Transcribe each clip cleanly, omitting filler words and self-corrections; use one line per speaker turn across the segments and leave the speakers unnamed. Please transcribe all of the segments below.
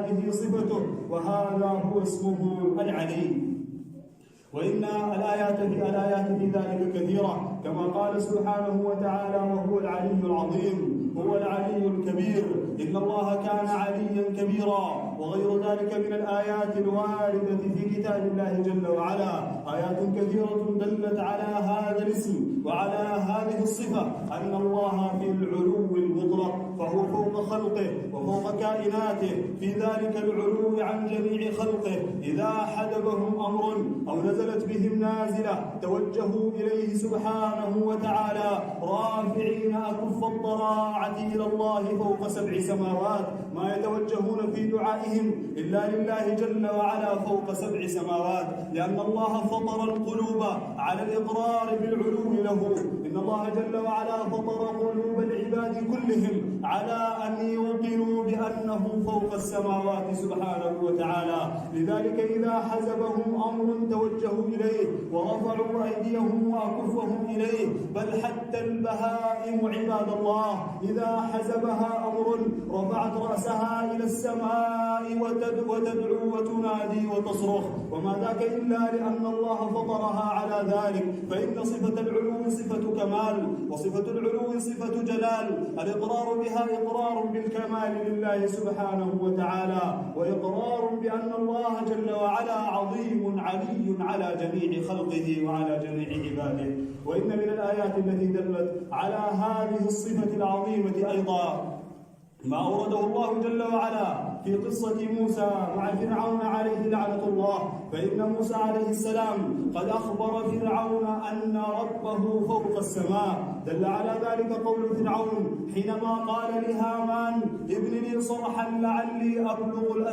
هذه صفته، وهذا هو اسمه العلي. وإن الآيات في ذلك كثيرة، كما قال سبحانه وتعالى: وهو العلي العظيم، هو العلي الكبير، إن الله كان عليا كبيرا. وغير ذلك من الآيات الواردة في كتاب الله جل وعلا آيات كثيرة دلت على هذا الاسم وعلى هذه الصفة، أن الله في العلو المطلق، فهو فوق خلقه وفوق كائناته، في ذلك العلو عن جميع خلقه. إذا حدبهم أمر أو نزلت بهم نازلة توجهوا إليه سبحانه وتعالى رافعين أكف الضراعة إلى الله فوق 7 سماوات، ما يتوجهون في دعائهم إلا لله جل وعلا فوق 7 سماوات، لأن الله فطر القلوب على الإقرار بالعلو له. إن الله جل وعلا فطر قلوب العباد كلهم على أن يوقنوا بأنه فوق السماوات سبحانه وتعالى. لذلك إذا حزبهم أمر توجهوا إليه ورفعوا أيديهم وأكفهم إليه، بل حتى البهائم عباد الله إذا حزبها أمر رفعت رأسها إلى السماء وتدعو وتنادي وتصرخ، وما ذاك إلا لأن الله فطرها على ذلك. فإن صفة العلو صفة كمال، وصفة العلو صفة جلال. الإقرار بها إقرار بالكمال لله سبحانه وتعالى، وإقرار بأن الله جل وعلا عظيم علي على جميع خلقه وعلى جميع عباده. وإن من الآيات التي دلت على هذه الصفة العظيمة أيضا ما أورده الله جل وعلا في قصة موسى مع فرعون عليه لعنة الله. فإن موسى عليه السلام قد أخبر فرعون أن ربه فوق السماء. دل على ذلك قول فرعون حينما قال لهامان: ابن لي صرحا لعلي أبلغ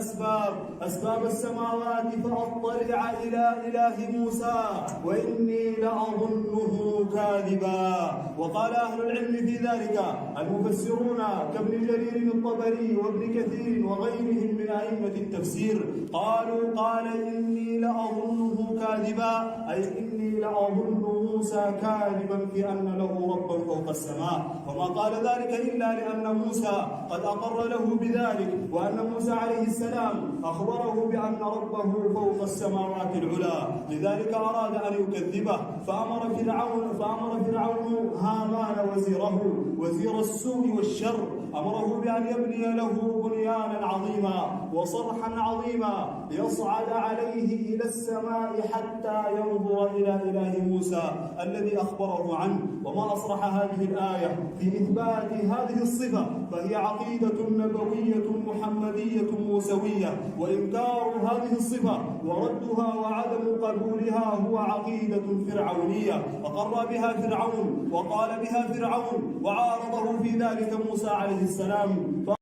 أسباب السماوات فأطلع إلى إله موسى وإني لأظنه كاذبا. وقال أهل العلم في ذلك المفسرون كابن جرير الطبري وابن كثير وغيرهم من أئمة التفسير قال إني لأظنه كاذبا، أي إني لأظن موسى كاذبا في أن له ربا فوق السماء. وما قال ذلك إلا لأن موسى قد أقر له بذلك، وأن موسى عليه السلام أخبره بأن ربه فوق السماوات العلى. لذلك أراد أن يكذبه، فأمر فرعون هامان وزير السوء والشر، أمره بأن يبني له بنيانا عظيما وصرحا عظيما يصعد عليه إلى السماء حتى ينظر إلى إله موسى الذي أخبره عنه. وما أصرح هذه الآية في إثبات هذه الصفة، فهي عقيدة نبوية محمدية موسوية، وإنكار هذه الصفة وردها وعدم قبولها هو عقيدة فرعونية أقر بها فرعون وقال بها فرعون، وعارضه في ذلك موسى عليه السلام.